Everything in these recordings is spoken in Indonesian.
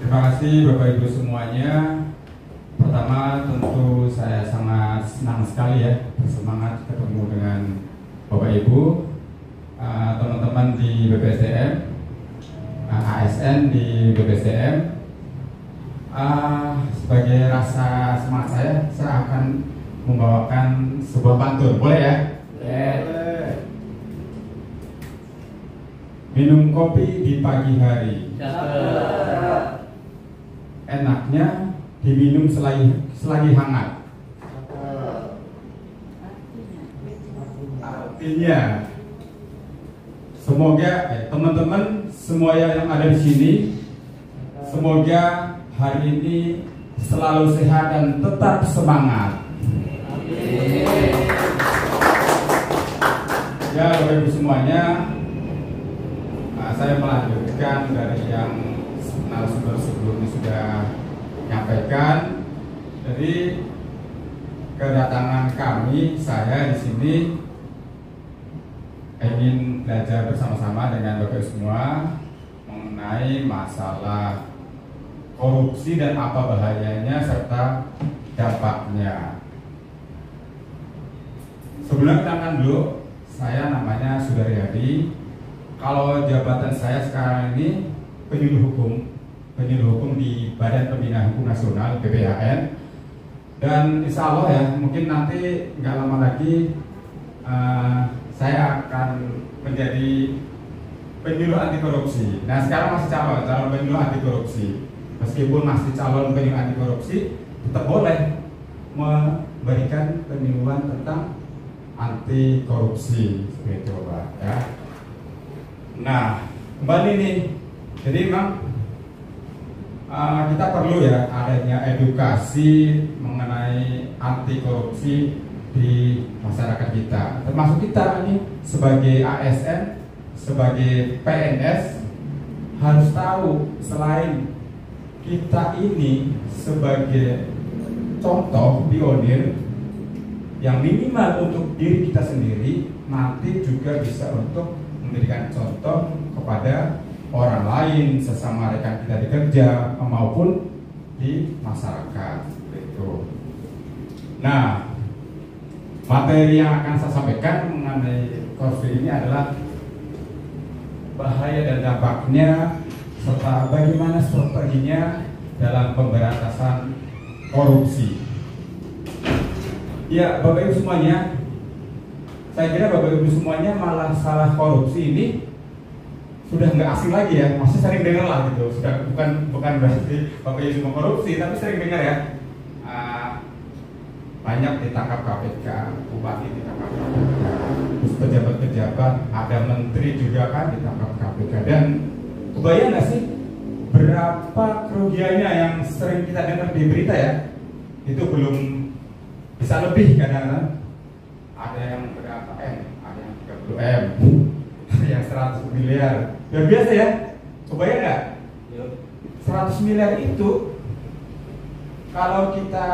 Terima kasih Bapak Ibu semuanya. Pertama tentu saya sangat senang sekali ya, bersemangat ketemu dengan Bapak Ibu, teman-teman di BPSDM, ASN di BPSDM. Sebagai rasa semangat saya akan membawakan sebuah pantun, boleh ya? Boleh. Minum kopi di pagi hari, enaknya diminum selagi hangat. Artinya, semoga teman-teman semua yang ada di sini, semoga hari ini selalu sehat dan tetap semangat. Ya, Bapak Ibu semuanya, saya melanjutkan dari yang narasumber sebelumnya sudah menyampaikan. Jadi kedatangan kami, saya di sini ingin belajar bersama-sama dengan Bapak semua mengenai masalah korupsi dan apa bahayanya serta dampaknya. Sebelum kita dulu, saya namanya Sudaryadi. Kalau jabatan saya sekarang ini penyuluh hukum di Badan Pembinaan Hukum Nasional BPHN, dan insya Allah ya mungkin nanti nggak lama lagi saya akan menjadi penyuluh anti korupsi. Nah sekarang masih calon penyuluh anti korupsi. Meskipun masih calon penyuluh anti korupsi, tetap boleh memberikan penyuluhan tentang anti korupsi seperti itu Pak ya. Nah, kembali nih, jadi memang kita perlu ya adanya edukasi mengenai anti korupsi di masyarakat kita, termasuk kita ini sebagai ASN, sebagai PNS harus tahu selain kita ini sebagai contoh pionir yang minimal untuk diri kita sendiri, nanti juga bisa untuk memberikan contoh kepada orang lain, sesama rekan kita di kerja maupun di masyarakat gitu. Nah, materi yang akan saya sampaikan mengenai korupsi ini adalah bahaya dan dampaknya serta bagaimana strateginya dalam pemberantasan korupsi. Ya, Bapak Ibu semuanya, saya kira Bapak Ibu semuanya malah salah korupsi ini sudah nggak asing lagi ya, masih sering dengar lah gitu. Sudah bukan berarti Bapak Ibu semua korupsi, tapi sering dengar ya. Banyak ditangkap KPK, bupati ditangkap KPK, terus pejabat-pejabat, ada menteri juga kan ditangkap KPK. Dan kebayang nggak sih berapa kerugiannya yang sering kita dengar di berita ya? Itu belum bisa lebih kadang-kadang. Ada yang berapa M, ada yang 30 M, ada yang 100 miliar. Luar biasa ya, kebayang nggak? 100 miliar itu kalau kita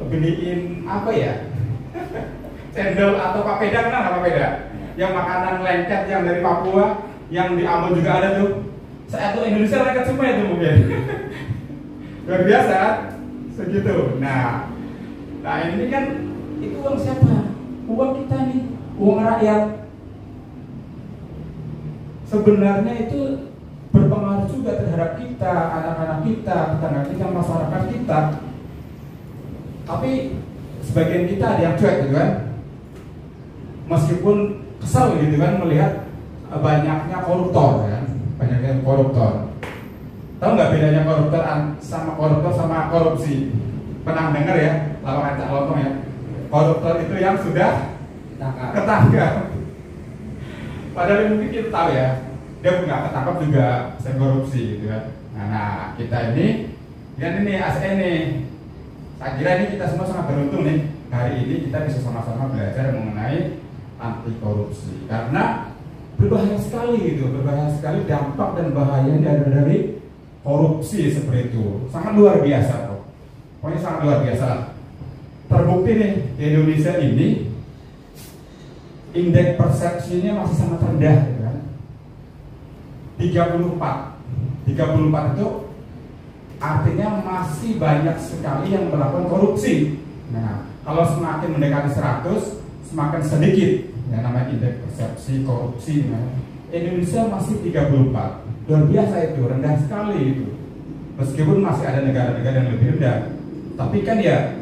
beliin apa ya, cendol atau papeda, kenal nggak papeda? Yang makanan lengket yang dari Papua, yang di Ambon juga ada tuh. Satu Indonesia lengket semua itu mungkin. Luar biasa, segitu. Nah ini kan itu uang siapa? Uang kita nih, uang rakyat. Sebenarnya itu berpengaruh juga terhadap kita, anak-anak kita, tetangga kita, masyarakat kita. Tapi sebagian kita ada yang cuek gitu kan. Meskipun kesal gitu kan melihat banyaknya koruptor kan, banyaknya koruptor. Tahu nggak bedanya koruptor sama korupsi? Pernah dengar ya, lawan cak lontong ya. Koruptor itu yang sudah ketangkap. Padahal mungkin kita tahu ya, dia nggak ketangkap juga sering korupsi gitu kan. Nah kita ini, dan ini ASN nih, saya kira ini kita semua sangat beruntung nih. Hari ini kita bisa sama-sama belajar mengenai anti korupsi, karena berbahaya sekali gitu, berbahaya sekali dampak dan bahayanya dari korupsi seperti itu. Sangat luar biasa kok. Pokoknya sangat luar biasa. Terbukti nih di Indonesia ini indeks persepsinya masih sangat rendah kan? 34 itu artinya masih banyak sekali yang melakukan korupsi. Nah, kalau semakin mendekati 100, semakin sedikit yang namanya indeks persepsi korupsi. Nah, Indonesia masih 34, luar biasa itu, rendah sekali itu. Meskipun masih ada negara-negara yang lebih rendah, tapi kan ya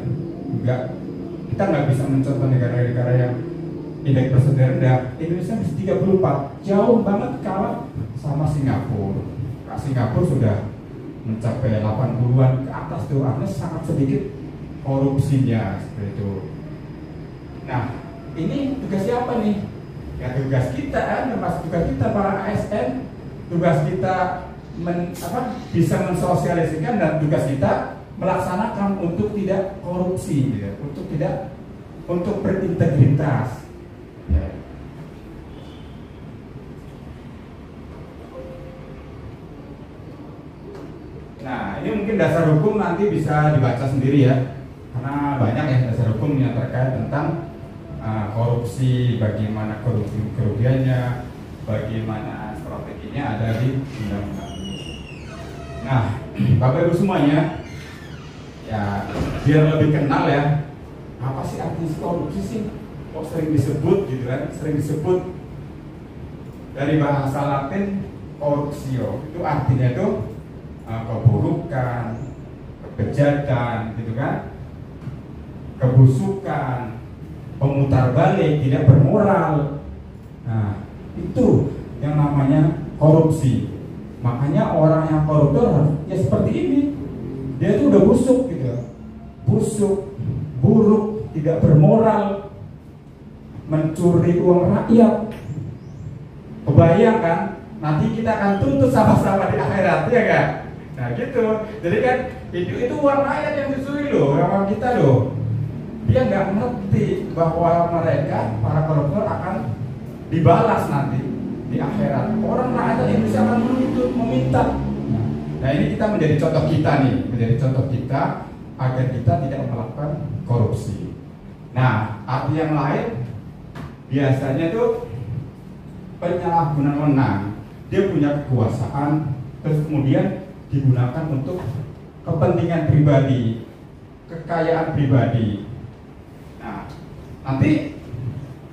kita nggak bisa mencontoh negara-negara yang indeks persepsi rendah. Indonesia masih 34, jauh banget kalah sama Singapura. Nah, Singapura sudah mencapai 80-an ke atas tuh, artinya sangat sedikit korupsinya seperti itu. Nah, ini tugas siapa nih? Ya tugas kita kan, tugas kita para ASN, tugas kita bisa mensosialisasikan dan tugas kita melaksanakan untuk tidak korupsi, ya, untuk berintegritas. Ya. Nah, ini mungkin dasar hukum nanti bisa dibaca sendiri ya, karena banyak ya dasar hukum yang terkait tentang korupsi, bagaimana korupsi kerugiannya, bagaimana strateginya ada di undang-undang ini. Nah, Bapak Ibu semuanya, ya biar lebih kenal ya, apa sih arti korupsi sih? Kok sering disebut gitu kan? Sering disebut dari bahasa Latin corruptio, itu artinya itu keburukan, kebejatan, gitu kan, kebusukan, pemutar balik, tidak bermoral. Nah, itu yang namanya korupsi. Makanya orang yang koruptor ya seperti ini, dia itu udah busuk gitu, busuk, buruk, tidak bermoral, mencuri uang rakyat. Kebayang kan? Nanti kita akan tuntut sama-sama di akhirat, ya kan? Nah gitu, jadi kan itu uang rakyat yang dicuri loh, uang kita loh. Dia nggak ngerti bahwa mereka para koruptor akan dibalas nanti di akhirat. Orang rakyat Indonesia akan menuntut, meminta. Nah ini kita menjadi contoh kita nih, menjadi contoh kita agar kita tidak melakukan korupsi. Nah arti yang lain biasanya tuh penyalahgunaan wewenang. Dia punya kekuasaan, terus kemudian digunakan untuk kepentingan pribadi, kekayaan pribadi. Nah, nanti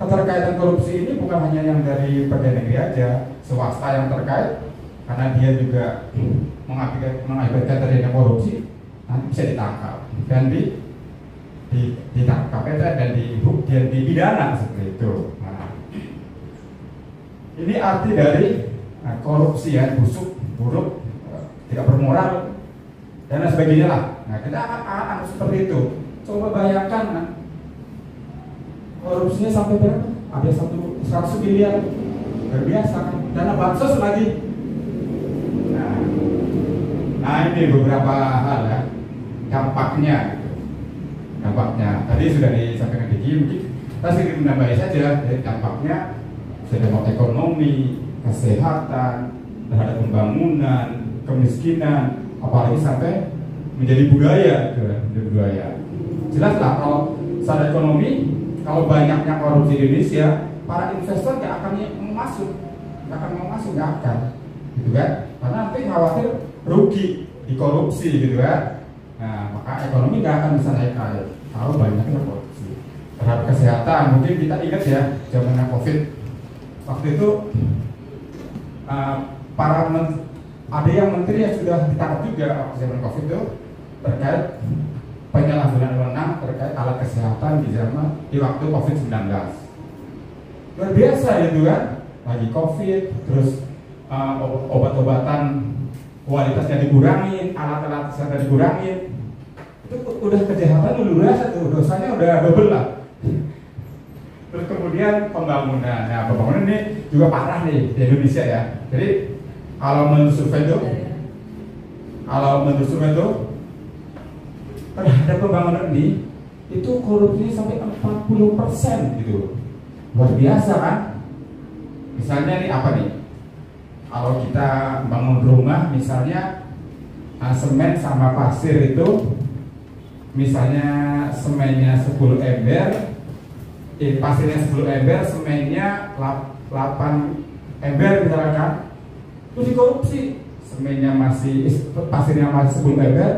keterkaitan korupsi ini bukan hanya yang dari pegawai negeri aja, swasta yang terkait, karena dia juga mengakibatkan terjadinya korupsi, nanti bisa ditangkap dan ditangkap dan dipidana seperti itu. Nah, ini arti dari korupsi ya, busuk, buruk, tidak bermoral dan lain sebagainya lah. Nah kita akan seperti itu. Coba bayangkan kan, korupsinya sampai berapa? Ada 100 miliar, berbiasa kan? Dana bansos lagi. Nah ini beberapa hal ya, dampaknya. Dampaknya tadi sudah disampaikan di mungkin kita sedikit menambahi saja. Jadi dampaknya dampak ekonomi, kesehatan, terhadap pembangunan, kemiskinan, apalagi sampai menjadi budaya, menjadi budaya. Jelas lah kalau secara ekonomi, kalau banyaknya korupsi di Indonesia, para investor nggak akan mau masuk, nggak akan, gitu kan? Karena nanti khawatir rugi di korupsi, gitu kan? Nah, maka ekonomi nggak akan bisa naik kalau banyaknya korupsi. Terhadap kesehatan, mungkin kita ingat ya, zamannya COVID, waktu itu ada yang menteri yang sudah ditangkap juga waktu zaman COVID itu terkait penyalahgunaan wewenang terkait alat kesehatan di waktu COVID-19. Luar biasa itu kan, lagi COVID, terus obat-obatan kualitasnya dikurangin, alat-alat kesehatan dikurangin. Itu udah kejahatan luar biasa tuh, dosanya udah double lah. Terus kemudian pembangunan. Nah, pembangunan ini juga parah nih di Indonesia ya. Jadi kalau menurut survei itu, terhadap pembangunan ini itu korupsinya sampai 40% gitu. Luar biasa kan? Misalnya nih apa nih? Kalau kita bangun rumah misalnya semen sama pasir itu, misalnya semennya 10 ember, pasirnya 10 ember, semennya 8 ember misalkan, terus dikorupsi semennya masih, pasirnya masih 10 ember,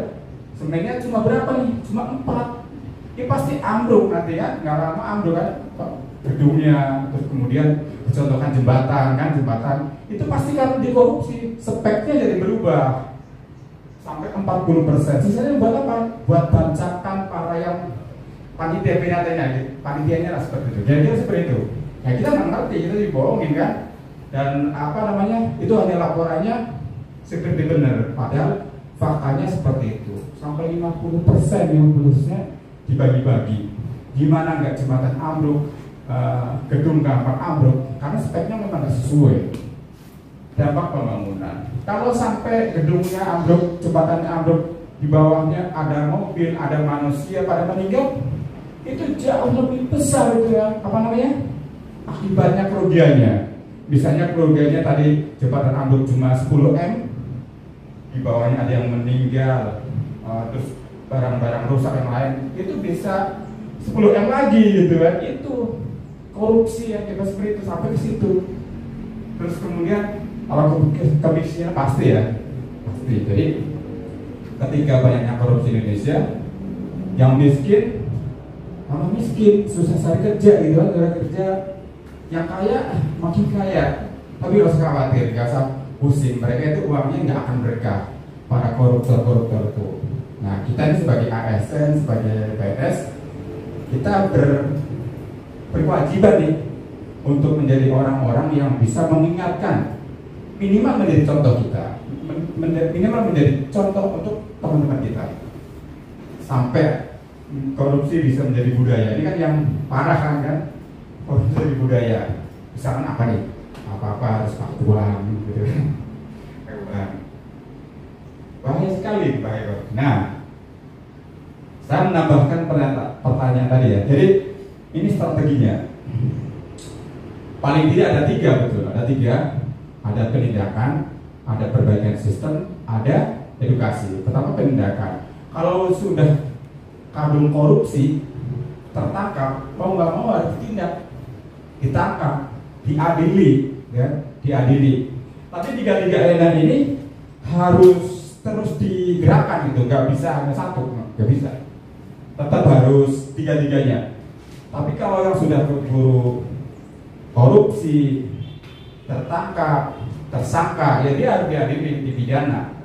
semennya cuma berapa nih? Cuma 4. Ini pasti ambruk nanti kan, nggak lama ambruk kan gedungnya. Terus kemudian dicontohkan jembatan kan, jembatan itu pasti kan dikorupsi, speknya jadi berubah sampai 40%. Sisanya buat apa? Buat bancakan para yang panitia panitianya lah seperti itu. Jadi seperti itu. Ya kita nggak ngerti, kita dibohongin kan. Dan apa namanya? Itu hanya laporannya seperti benar, padahal faktanya seperti itu. Sampai 50% yang belusnya dibagi-bagi. Gimana nggak jembatan ambruk, gedung gampang ambruk, karena speknya memang nggak sesuai. Dampak pembangunan. Kalau sampai gedungnya ambruk, jembatannya ambruk, di bawahnya ada mobil, ada manusia pada meninggal, itu jauh lebih besar itu ya. Apa namanya? Akibatnya kerugiannya. Misalnya kerugiannya tadi jembatan ambruk cuma 10 M, di bawahnya ada yang meninggal, terus barang-barang rusak yang lain, itu bisa 10 M lagi gitu kan. Itu korupsi yang kita seperti itu sampai ke situ. Terus kemudian kalau kemiskinan pasti ya, pasti. Jadi ketika banyaknya korupsi di Indonesia, yang miskin malah miskin, susah cari kerja gitu kan, cari kerja. Yang kaya makin kaya. Tapi gak usah khawatir, gak usah pusing, mereka itu uangnya nggak akan berkah. Para koruptor itu. Nah, kita ini sebagai ASN, sebagai PNS, kita berkewajiban nih untuk menjadi orang-orang yang bisa mengingatkan, minimal menjadi contoh kita, minimal menjadi contoh untuk teman-teman kita, sampai korupsi bisa menjadi budaya. Ini kan yang parah kan, korupsi jadi budaya. Misalkan apa nih? Apa-apa harus pakai uang gitu. Bahaya sekali, bahaya. Nah, saya menambahkan pertanyaan tadi ya. Jadi ini strateginya. Paling tidak ada 3, betul. Ada 3. Ada penindakan, ada perbaikan sistem, ada edukasi. Pertama penindakan. Kalau sudah kadung korupsi tertangkap, mau nggak mau harus ditindak, ditangkap, diadili, ya, diadili. Tapi 3 elemen ini harus terus digerakkan gitu, nggak bisa hanya satu, nggak bisa. Tetap harus 3-3-nya. Tapi kalau yang sudah berburu korupsi, tertangkap, tersangka, ya dia harus diadili, dipidana,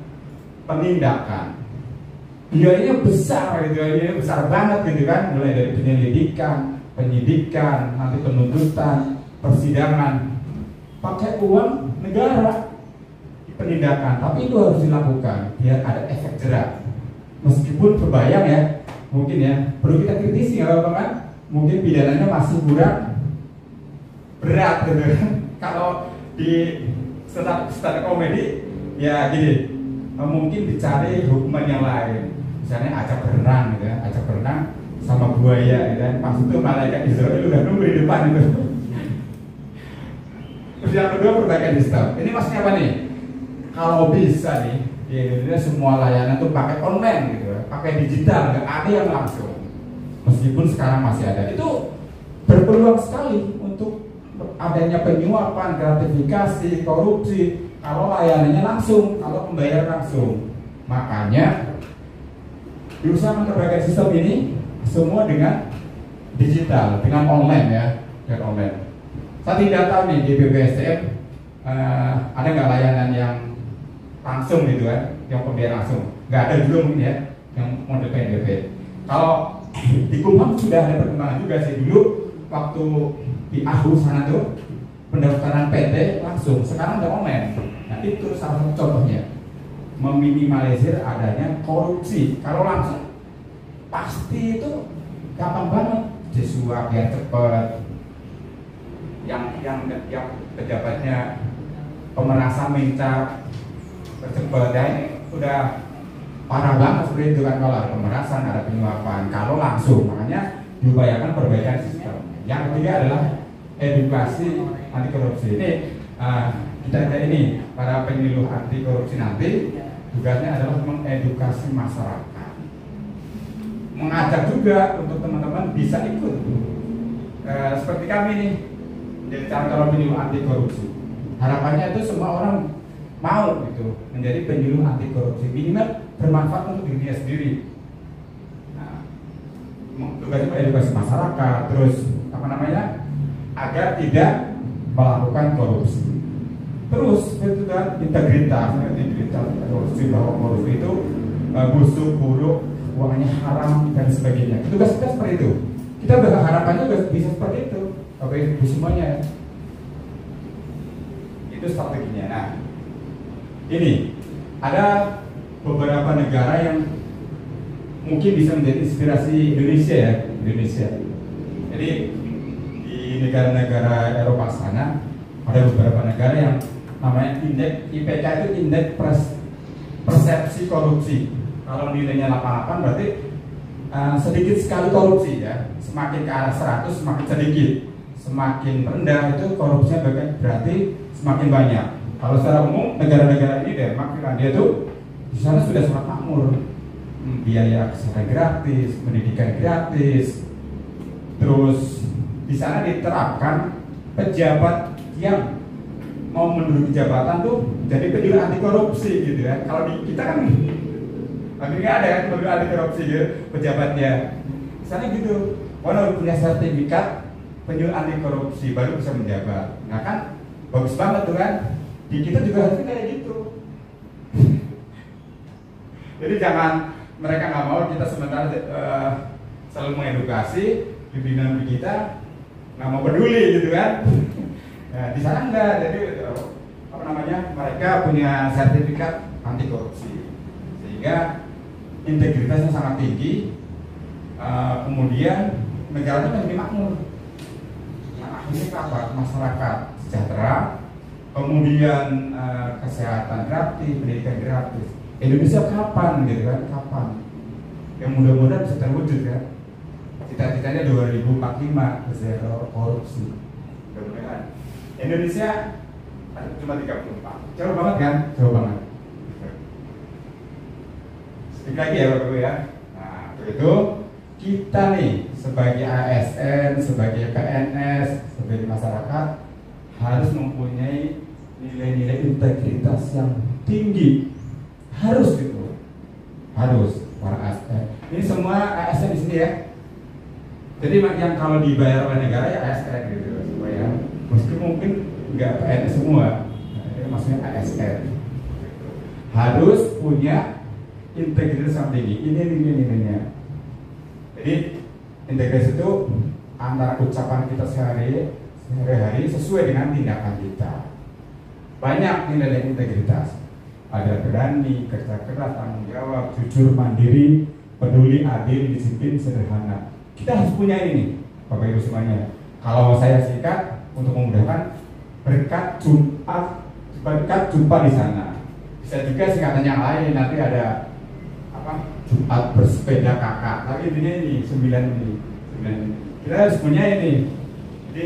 penindakan. Biayanya besar, gitu, biayanya besar banget gitu kan, mulai dari penyelidikan, penyidikan, nanti penuntutan, persidangan, pakai uang negara. Penindakan, tapi itu harus dilakukan biar ada efek jerak. Meskipun terbayang ya, mungkin ya perlu kita kritisi ya Bapak kan, mungkin pidananya masih kurang berat gitu kan. Kalau di stand komedi ya gini, mungkin dicari hukuman yang lain, misalnya ajak berenang gitu ya, ajak berenang sama buaya gitu kan. Pas itu malaikat Israel udah nunggu di depan itu. Terus yang kedua perbaikan sistem. Ini maksudnya apa nih? Kalau bisa nih di Indonesia semua layanan tuh pakai online gitu ya, pakai digital, nggak ada yang langsung. Meskipun sekarang masih ada, itu berpeluang sekali untuk adanya penyuapan, gratifikasi, korupsi. Kalau layanannya langsung, kalau pembayaran langsung, makanya diusahakan perbaikan sistem ini semua dengan digital, dengan online ya, dengan online. Saya tidak tahu nih di BPSDM ada nggak layanan yang langsung gitu kan, yang pembayaran langsung. Nggak ada juga mungkin ya, yang model PNBP. Kalau di Kumham sudah ada perkembangan juga sih. Dulu waktu di AHU sana tuh pendaftaran PT langsung, sekarang udah online. Nah itu salah satu contohnya, meminimalisir adanya korupsi. Kalau langsung pasti itu gampang banget disuap biar cepet. Yang pejabatnya pemerasan minta cepet, ya ini udah parah banget seperti itu kan. Kalau ada pemerasan, ada penyuapan, kalau langsung, makanya diupayakan perbaikan sistem. Yang ketiga adalah edukasi anti korupsi. Ini kita ini para penyuluh anti korupsi nanti tugasnya adalah mengedukasi masyarakat, mengajak juga untuk teman-teman bisa ikut seperti kami nih jadi calon penyuluh anti korupsi. Harapannya itu semua orang mau gitu menjadi penyuluh anti korupsi, minimal bermanfaat untuk dirinya sendiri. Nah, tugasnya edukasi masyarakat, terus apa namanya, agar tidak melakukan korupsi. Terus itu kan integritas korupsi, bahwa korupsi itu busuk, buruk, uangnya haram dan sebagainya. Tugas kita seperti itu. Kita berharapannya juga bisa seperti itu. Bapak Ibu semuanya. Itu strateginya. Nah, ini ada beberapa negara yang mungkin bisa menjadi inspirasi Indonesia ya, Indonesia. Jadi di negara-negara Eropa sana ada beberapa negara yang namanya indeks IPK itu indeks persepsi korupsi. Kalau nilainya 88 berarti sedikit sekali korupsi ya. Semakin ke arah 100 semakin sedikit. Semakin rendah itu korupsinya berarti semakin banyak. Kalau secara umum negara-negara ini Denmark, Finlandia itu di sana sudah sangat makmur. Biaya kesehatan gratis, pendidikan gratis. Terus di sana diterapkan pejabat yang mau menduduki jabatan tuh jadi penyuluh anti korupsi gitu kan. Kalau di kita kan akhirnya ada kan penyuluh anti korupsi gitu pejabatnya. Di sana gitu. Kalau punya sertifikat penyuluh anti korupsi baru bisa menjabat. Nah kan bagus banget tuh kan. Di kita juga harusnya kayak gitu. Jadi jangan mereka nggak mau kita sementara selalu mengedukasi pimpinan kita nggak mau peduli gitu kan. Nah, di sana enggak, jadi apa namanya, mereka punya sertifikat anti korupsi sehingga integritasnya sangat tinggi, kemudian negaranya menjadi makmur. Nah, akhirnya apa? Masyarakat sejahtera, kemudian kesehatan gratis, pendidikan gratis. Indonesia kapan gitu kan? Kapan? Yang mudah-mudahan bisa terwujud kan? Cita-citanya 2045 zero korupsi. Mudah-mudahan. Indonesia cuma 34. Jauh banget kan? Jauh banget. Sedikit lagi ya Bapak Ibu ya. Nah, begitu kita nih sebagai ASN, sebagai PNS, sebagai masyarakat harus mempunyai nilai-nilai integritas yang tinggi. Harus gitu. Harus para ASN. Ini semua ASN di sini ya. Jadi yang kalau dibayar oleh negara ya ASN gitu semua ya. Meski mungkin nggak PNS semua, nah, maksudnya ASN harus punya integritas yang tinggi. Ini nilainya. Jadi integritas itu antara ucapan kita sehari-hari sesuai dengan tindakan kita. Banyak nilai integritas. Ada berani, kerja keras, tanggung jawab, jujur, mandiri, peduli, adil, disiplin, sederhana. Kita harus punya ini, Bapak Ibu semuanya. Kalau saya singkat untuk memudahkan, berkat jumpa di sana. Bisa juga singkatan yang lain, nanti ada apa? Jumat bersepeda kakak. Tapi intinya ini 9 ini. Kita harus punya ini. Jadi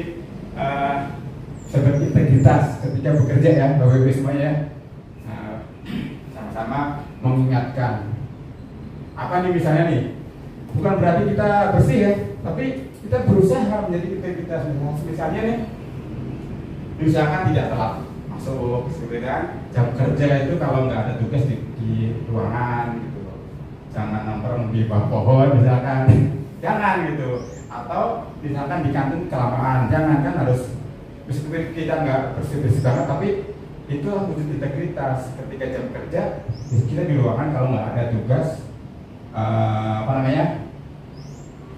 seperti integritas ketika bekerja ya, Bapak Ibu semuanya. Sama-sama mengingatkan. Apa nih misalnya nih? Bukan berarti kita bersih ya, tapi kita berusaha menjadi integritas. Misalnya nih, diusahakan tidak telat masuk, seperti kan? Jam kerja itu kalau nggak ada tugas di ruangan gitu, jangan nongkrong di bawah pohon misalkan, jangan gitu. Atau misalkan di kantin kelamaan, jangan, kan harus meskipun kita nggak bersih-bersih banget, tapi itu wujud integritas. Ketika jam kerja kita di ruangan kalau nggak ada tugas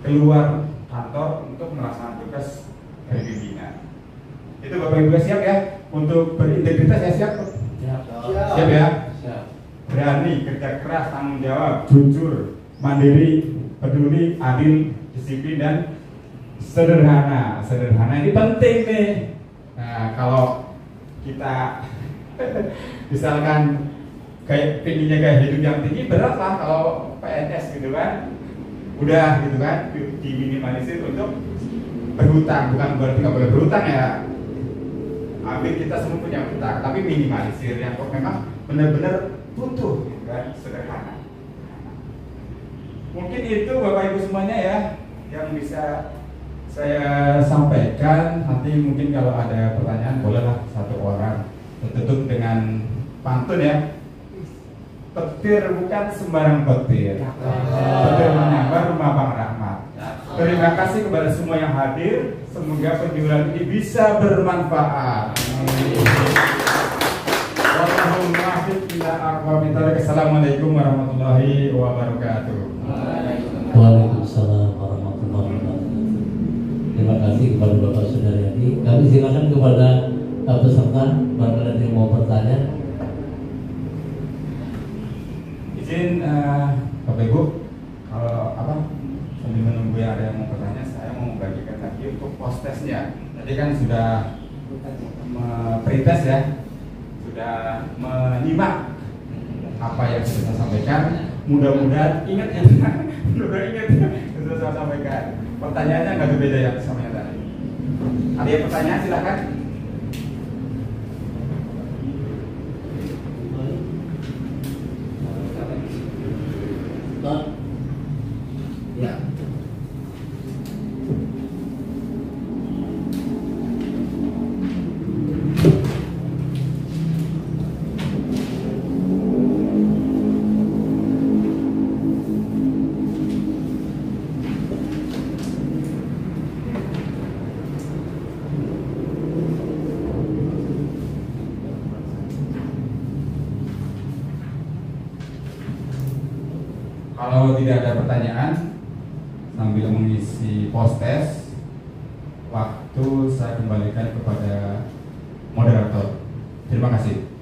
keluar kantor untuk melaksanakan tugas dari pimpinan. Itu Bapak Ibu siap ya untuk berintegritas ya, siap? Siap ya? Siap. Berani, kerja keras, tanggung jawab, jujur, mandiri, peduli, adil, disiplin, dan sederhana. Sederhana ini penting nih. Nah, kalau kita misalkan pinginnya gaya hidup yang tinggi, berat lah kalau PNS gitu kan, udah gitu kan, diminimalisir untuk berhutang. Bukan berarti nggak boleh berhutang ya, hampir kita semua punya hutang, tapi minimalisir yang kok memang benar-benar butuh gitu kan, sederhana. Mungkin itu Bapak Ibu semuanya ya yang bisa saya sampaikan. Nanti mungkin kalau ada pertanyaan bolehlah satu orang, tutup dengan pantun ya. Petir bukan sembarang petir. Petir menyambar rumah Bang Rahmat. Terima kasih kepada semua yang hadir. Semoga penjualan ini bisa bermanfaat. Assalamualaikum warahmatullahi wabarakatuh. Waalaikumsalam warahmatullahi wabarakatuh. Terima kasih kepada Bapak Sudaryadi. Kami silakan kepada peserta barangkali yang mau bertanya. Izin Bapak Ibu, kalau sambil menunggu yang ada yang mau bertanya, saya mau membagikan lagi untuk post-testnya. Tadi kan sudah pretest ya, sudah menyimak apa yang sudah saya sampaikan. Mudah-mudahan ingat ya, mudah-mudahan ingat yang sudah saya sampaikan. Pertanyaannya nggak berbeda yang sama yang tadi. Ada yang pertanyaan silakan. Ya. Kalau tidak ada pertanyaan, sambil mengisi post-test, waktu saya kembalikan kepada moderator. Terima kasih.